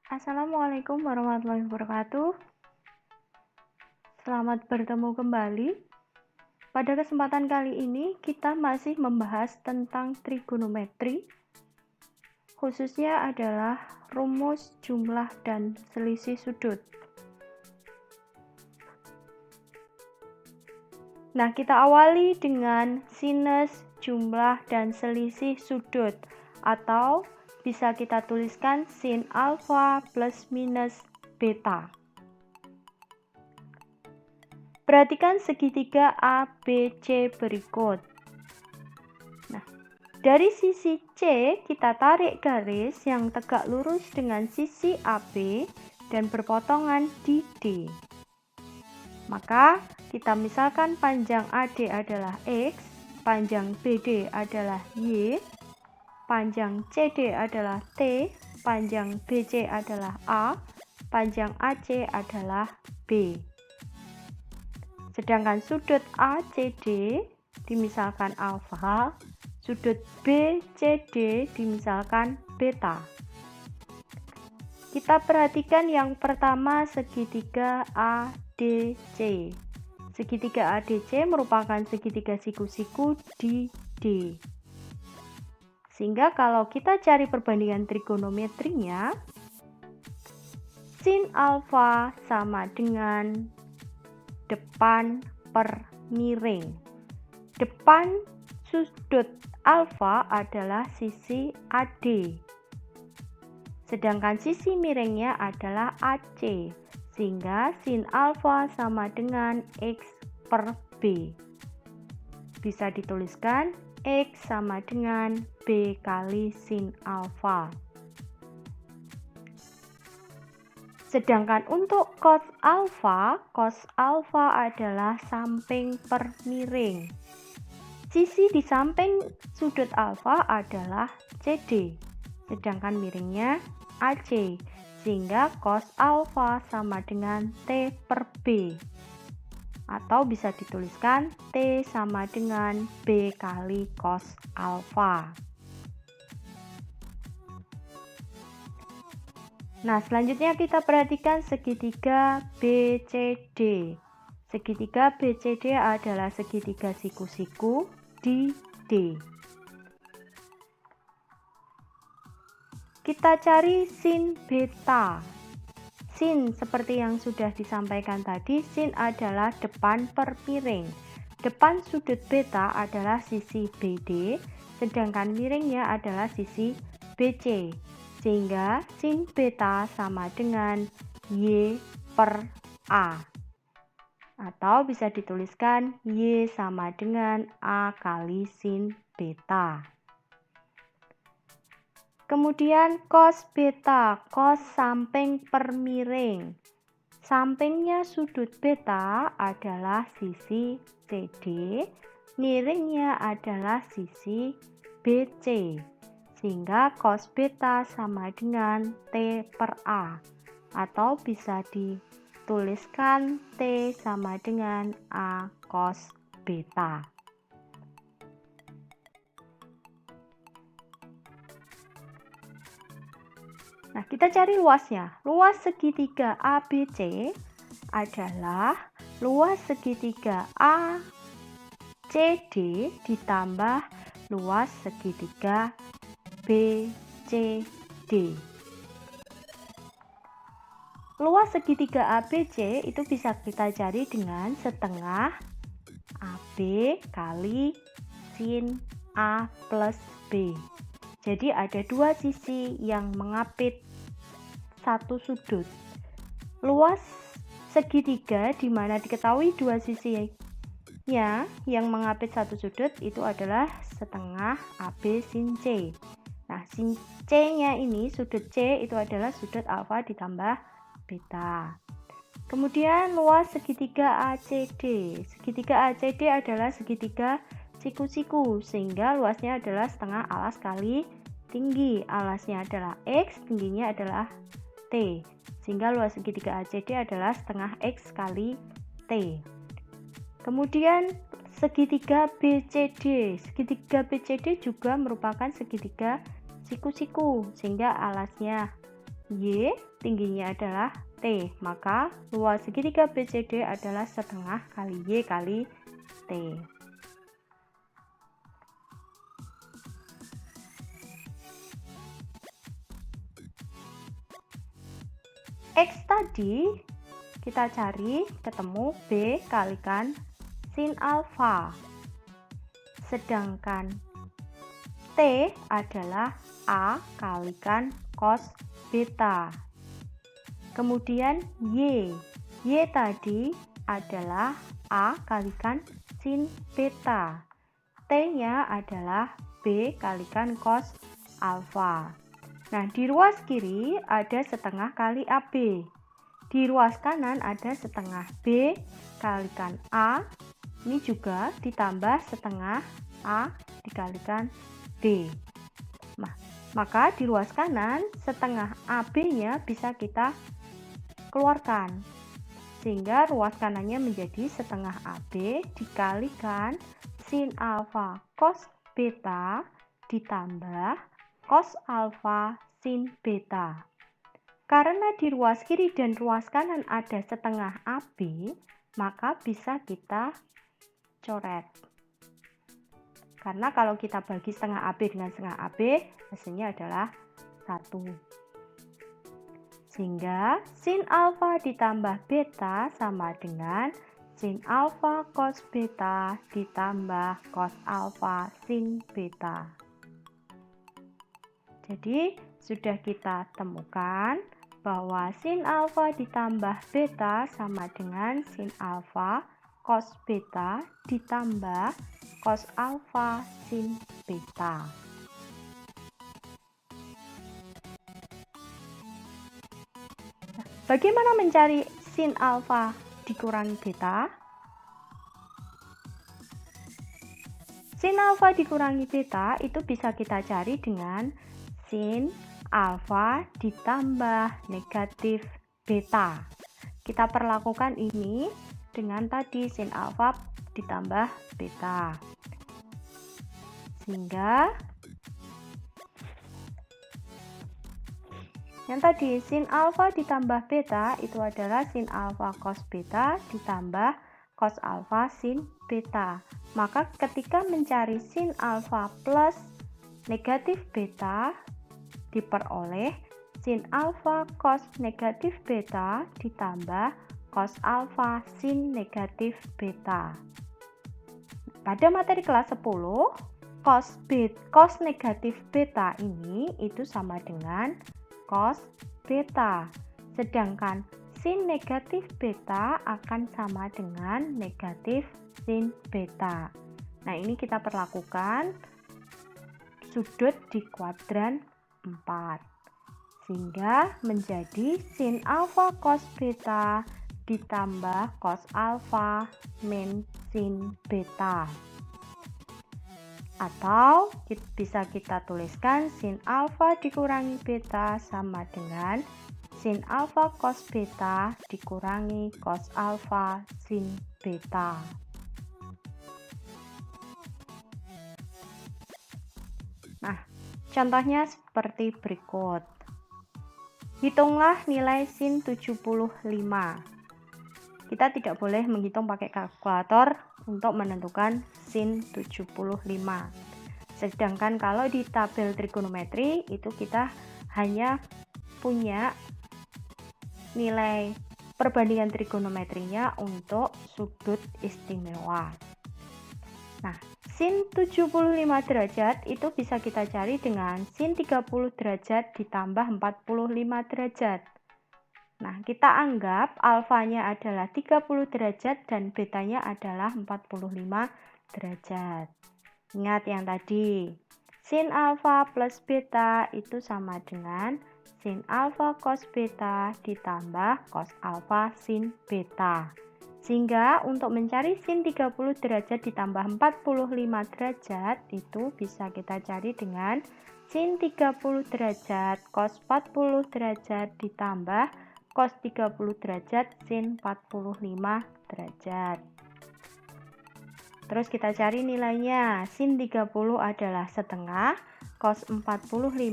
Assalamualaikum warahmatullahi wabarakatuh. Selamat bertemu kembali. Pada kesempatan kali ini kita masih membahas tentang trigonometri, khususnya adalah rumus, jumlah, dan selisih sudut. Nah, kita awali dengan sinus, jumlah, dan selisih sudut, atau bisa kita tuliskan sin alfa plus minus beta. Perhatikan segitiga ABC berikut. Nah, dari sisi C kita tarik garis yang tegak lurus dengan sisi AB dan berpotongan di D. Maka kita misalkan panjang AD adalah X, panjang BD adalah Y, panjang CD adalah T, panjang BC adalah A, panjang AC adalah B. Sedangkan sudut ACD dimisalkan alfa, sudut BCD dimisalkan beta. Kita perhatikan yang pertama segitiga ADC. Segitiga ADC merupakan segitiga siku-siku di D. Sehingga kalau kita cari perbandingan trigonometrinya, sin alfa sama dengan depan per miring. Depan sudut alfa adalah sisi AD, sedangkan sisi miringnya adalah AC, sehingga sin alfa sama dengan X per B. Bisa dituliskan X sama dengan B kali sin alfa. Sedangkan untuk cos alfa adalah samping per miring. Sisi di samping sudut alfa adalah CD, sedangkan miringnya AC, sehingga cos alfa sama dengan T per B. Atau bisa dituliskan T sama dengan B kali cos alfa. Nah, selanjutnya kita perhatikan segitiga BCD. Segitiga BCD adalah segitiga siku-siku di D. Kita cari sin beta. Sin seperti yang sudah disampaikan tadi, sin adalah depan per miring. Depan sudut beta adalah sisi BD, sedangkan miringnya adalah sisi BC. Sehingga sin beta sama dengan Y per A. Atau bisa dituliskan Y sama dengan A kali sin beta. Kemudian cos beta, cos samping per miring. Sampingnya sudut beta adalah sisi CD, miringnya adalah sisi BC. Sehingga cos beta sama dengan T per A, atau bisa dituliskan T sama dengan A cos beta. Nah, kita cari luasnya. Luas segitiga ABC adalah luas segitiga ACD ditambah luas segitiga BCD. Luas segitiga ABC itu bisa kita cari dengan setengah AB kali sin A plus B. Jadi ada dua sisi yang mengapit satu sudut. Luas segitiga di mana diketahui dua sisinya yang mengapit satu sudut itu adalah setengah AB sin C. Nah, sin C-nya ini, sudut C itu adalah sudut alfa ditambah beta. Kemudian luas segitiga ACD. Segitiga ACD adalah segitiga siku-siku, sehingga luasnya adalah setengah alas kali tinggi. Alasnya adalah X, tingginya adalah T. Sehingga luas segitiga ACD adalah setengah X kali T. Kemudian segitiga BCD. Segitiga BCD juga merupakan segitiga siku-siku, sehingga alasnya Y tingginya adalah T, maka luas segitiga BCD adalah setengah kali Y kali T. X tadi kita cari ketemu B kalikan sin alfa. Sedangkan T adalah A kalikan cos beta. Kemudian Y tadi adalah A kalikan sin beta. T-nya adalah B kalikan cos alfa. Nah, di ruas kiri ada setengah kali AB. Di ruas kanan ada setengah B kalikan A. Ini juga ditambah setengah A dikalikan B. Nah, maka di ruas kanan setengah AB-nya bisa kita keluarkan. Sehingga ruas kanannya menjadi setengah AB dikalikan sin alfa cos beta ditambah cos alfa sin beta. Karena di ruas kiri dan ruas kanan ada setengah AB, maka bisa kita coret. Karena kalau kita bagi setengah AB dengan setengah AB, hasilnya adalah 1. Sehingga sin alfa ditambah beta sama dengan sin alfa cos beta ditambah cos alfa sin beta. Jadi sudah kita temukan bahwa sin alfa ditambah beta sama dengan sin alfa cos beta ditambah cos alfa sin beta. Bagaimana mencari sin alfa dikurangi beta? Sin alfa dikurangi beta itu bisa kita cari dengan sin alfa ditambah negatif beta. Kita perlakukan ini dengan tadi sin alfa ditambah beta. Sehingga yang tadi sin alfa ditambah beta itu adalah sin alfa cos beta ditambah cos alfa sin beta. Maka ketika mencari sin alfa plus negatif beta diperoleh sin alfa cos negatif beta ditambah cos alfa sin negatif beta. Pada materi kelas 10, cos negatif beta ini itu sama dengan cos beta. Sedangkan sin negatif beta akan sama dengan negatif sin beta. Nah, ini kita perlakukan sudut di kuadran 4. Sehingga menjadi sin alfa cos beta ditambah cos alfa min sin beta. Atau bisa kita tuliskan sin alfa dikurangi beta sama dengan sin alfa cos beta dikurangi cos alfa sin beta. Nah, contohnya seperti berikut. Hitunglah nilai sin 75. Kita tidak boleh menghitung pakai kalkulator untuk menentukan sin 75. Sedangkan kalau di tabel trigonometri itu kita hanya punya nilai perbandingan trigonometrinya untuk sudut istimewa. Nah, sin 75 derajat itu bisa kita cari dengan sin 30 derajat ditambah 45 derajat. Nah, kita anggap alfanya adalah 30 derajat dan betanya adalah 45 derajat. Ingat yang tadi, sin alfa plus beta itu sama dengan sin alfa cos beta ditambah cos alfa sin beta. Sehingga untuk mencari sin 30 derajat ditambah 45 derajat itu bisa kita cari dengan sin 30 derajat cos 40 derajat ditambah cos 30 derajat sin 45 derajat. Terus kita cari nilainya. Sin 30 adalah setengah, cos 45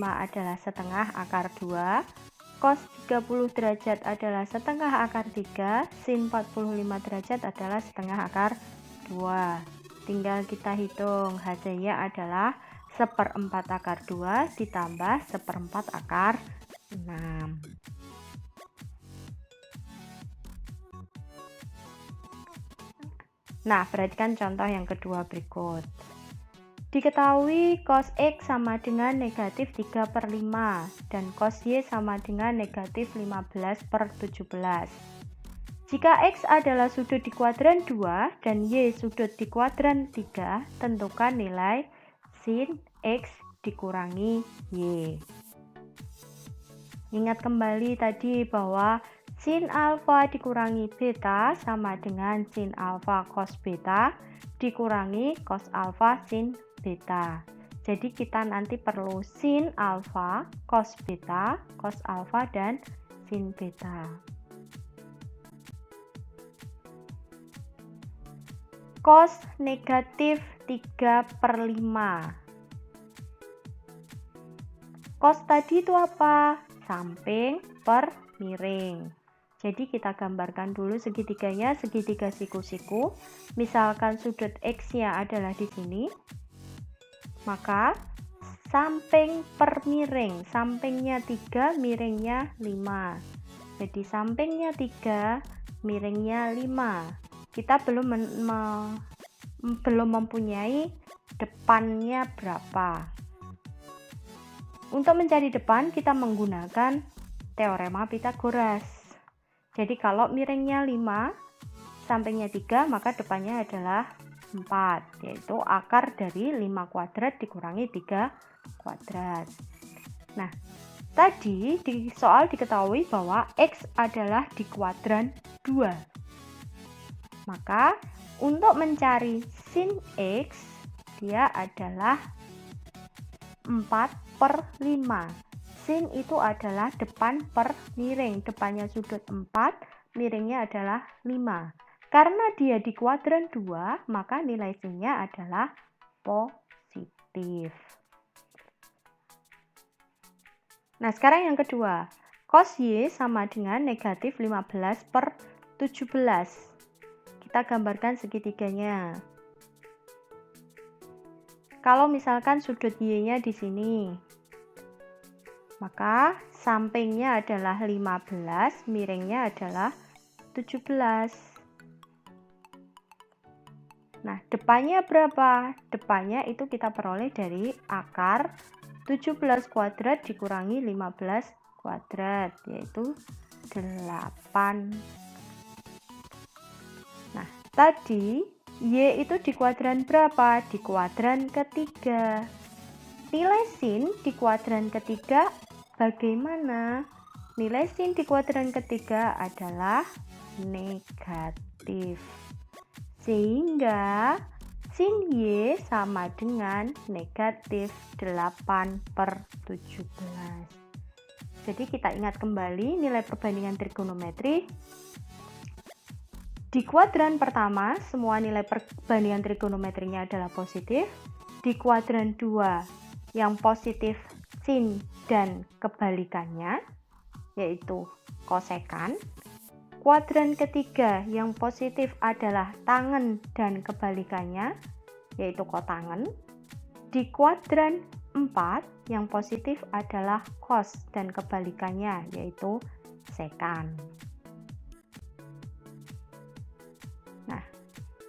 adalah setengah akar 2, cos 30 derajat adalah setengah akar 3, sin 45 derajat adalah setengah akar 2. Tinggal kita hitung, hasilnya adalah 1/4 akar 2 ditambah 1/4 akar 6. Nah, perhatikan contoh yang kedua berikut. Diketahui cos X sama dengan negatif 3/5 dan cos Y sama dengan negatif 15/17. Jika X adalah sudut di kuadran 2 dan Y sudut di kuadran 3, tentukan nilai sin X dikurangi Y. Ingat kembali tadi bahwa sin alfa dikurangi beta sama dengan sin alfa cos beta dikurangi cos alfa sin beta. Jadi kita nanti perlu sin alfa, cos beta, cos alfa, dan sin beta. Cos negatif 3/5. Cos tadi itu apa? Samping per miring. Jadi kita gambarkan dulu segitiganya, segitiga siku-siku. Misalkan sudut X-nya adalah di sini. Maka samping per miring, sampingnya 3, miringnya 5. Jadi sampingnya 3, miringnya 5. Kita belum mempunyai depannya berapa. Untuk mencari depan kita menggunakan teorema Pythagoras. Jadi kalau miringnya 5, sampingnya 3, maka depannya adalah 4, yaitu akar dari 5 kuadrat dikurangi 3 kuadrat. Nah, tadi di soal diketahui bahwa X /adalah di kuadran 2. Maka untuk mencari sin X, dia adalah 4/5. Sin itu adalah depan per miring, depannya sudut 4, miringnya adalah 5. Karena dia di kuadran 2, maka nilai sin-nya adalah positif. Nah, sekarang yang kedua. Cos Y sama dengan negatif 15/17. Kita gambarkan segitiganya. Kalau misalkan sudut Y-nya di sini, maka sampingnya adalah 15, miringnya adalah 17. Nah, depannya berapa? Depannya itu kita peroleh dari akar 17 kuadrat dikurangi 15 kuadrat, yaitu 8. Nah, tadi Y itu di kuadran berapa? Di kuadran ketiga. Nilai sin di kuadran ketiga bagaimana? Nilai sin di kuadran ketiga adalah negatif. Sehingga sin Y sama dengan negatif 8/17. Jadi kita ingat kembali nilai perbandingan trigonometri. Di kuadran pertama, semua nilai perbandingan trigonometrinya adalah positif. Di kuadran 2, yang positif sin dan kebalikannya, yaitu kosekan. Kuadran ketiga, yang positif adalah tangen dan kebalikannya, yaitu kotangen. Di kuadran 4, yang positif adalah cos dan kebalikannya, yaitu sekan. Nah,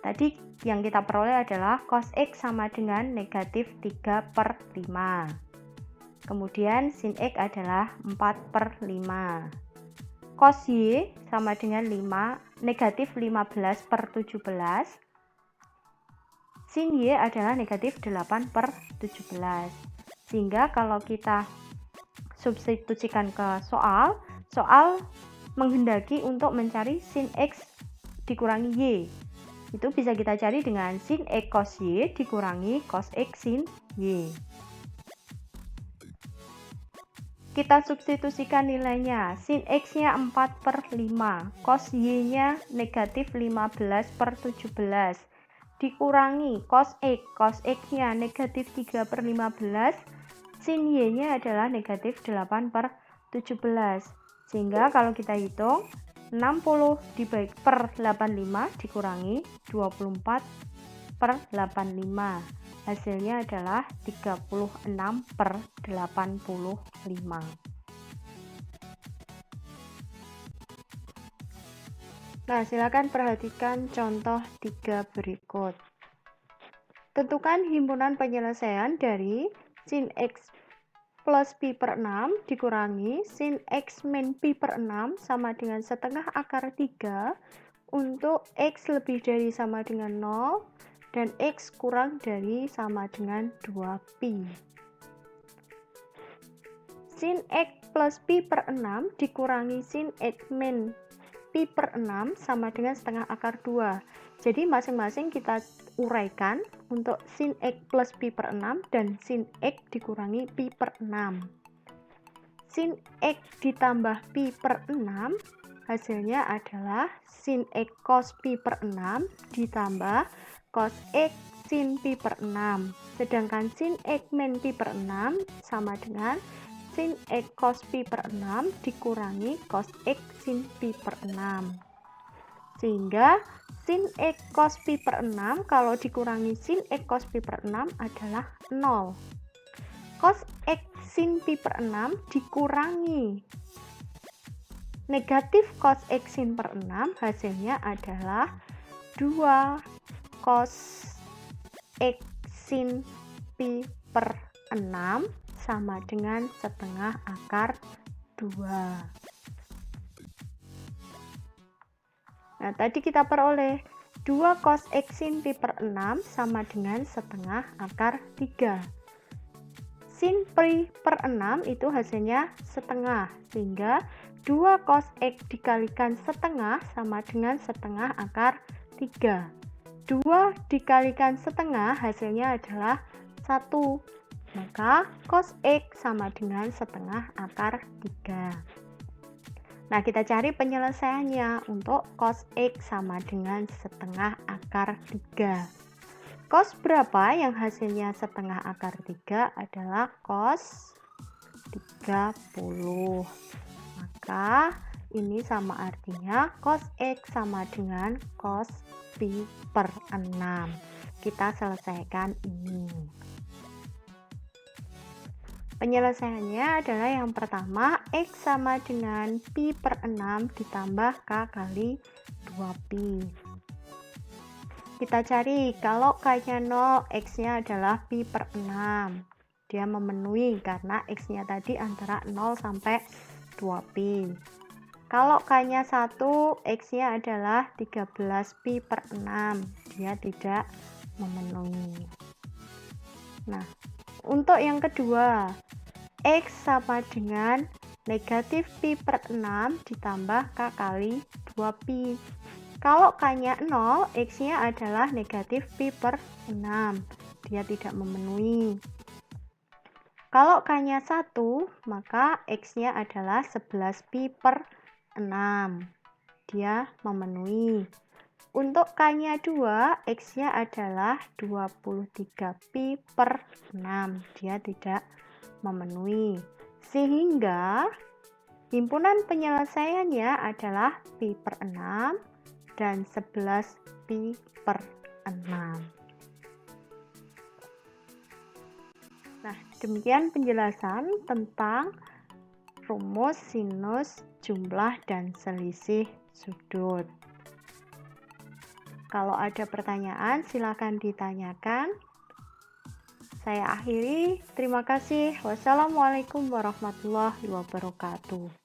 tadi yang kita peroleh adalah cos X sama dengan negatif 3/5. Kemudian sin X adalah 4/5. Cos Y sama dengan negatif 15/17. Sin Y adalah negatif 8/17. Sehingga kalau kita substitusikan ke soal menghendaki untuk mencari sin X dikurangi Y. Itu bisa kita cari dengan sin X cos Y dikurangi cos X sin Y. Kita substitusikan nilainya. Sin X-nya 4/5, cos Y-nya negatif 15/17, dikurangi cos X-nya negatif 3/15, sin Y-nya adalah negatif 8/17. Sehingga kalau kita hitung 60 dibagi per 85 dikurangi 24 per 85. Hasilnya adalah 36 per 85. Nah, silakan perhatikan contoh 3 berikut. Tentukan himpunan penyelesaian dari sin X plus pi per 6 dikurangi sin X min pi per 6 sama dengan setengah akar 3 untuk X lebih dari sama dengan 0 dan X kurang dari sama dengan 2pi. Sin X plus pi per 6 dikurangi sin X min pi per 6 sama dengan setengah akar 2. Jadi masing-masing kita uraikan untuk sin X plus pi per 6 dan sin X dikurangi pi per 6. Sin X ditambah pi per 6 hasilnya adalah sin X cos pi per 6 ditambah cos X sin pi per 6. Sedangkan sin X min pi per 6 sama dengan sin X cos pi per 6 dikurangi cos X sin pi per 6. Sehingga sin X cos pi per 6 kalau dikurangi sin X cos pi per 6 adalah 0. Cos X sin pi per 6 dikurangi negatif cos X sin per 6 hasilnya adalah 2 cos X sin pi per 6 sama dengan setengah akar 2. Nah, tadi kita peroleh 2 cos X sin pi per 6 sama dengan setengah akar 3. Sin pi per 6 itu hasilnya setengah, sehingga 2 cos X dikalikan setengah sama dengan setengah akar 3. 2 dikalikan setengah hasilnya adalah 1. Maka cos X sama dengan setengah akar 3. Nah, kita cari penyelesaiannya untuk cos X sama dengan setengah akar 3. Cos berapa yang hasilnya setengah akar 3 adalah cos 30. Maka ini sama artinya cos X sama dengan cos pi per 6. Kita selesaikan ini. Penyelesaiannya adalah yang pertama, X sama dengan pi per 6 ditambah K kali 2pi. Kita cari, kalau K-nya 0, X-nya adalah pi per 6. Dia memenuhi karena X-nya tadi antara 0 sampai 2pi. Kalau K-nya 1, X-nya adalah 13 pi per 6. Dia tidak memenuhi. Nah, untuk yang kedua, X sama dengan negatif pi per 6 ditambah K kali 2pi. Kalau K-nya 0, X-nya adalah negatif pi per 6. Dia tidak memenuhi. Kalau K-nya 1, maka X-nya adalah 11 pi per 6. Dia memenuhi. Untuk K-nya 2, X-nya adalah 23 pi per 6. Dia tidak memenuhi. Sehingga himpunan penyelesaiannya adalah pi per 6 dan 11 pi per 6. Nah, demikian penjelasan tentang rumus sinus, jumlah, dan selisih sudut. Kalau ada pertanyaan, silakan ditanyakan. Saya akhiri. Terima kasih. Wassalamualaikum warahmatullahi wabarakatuh.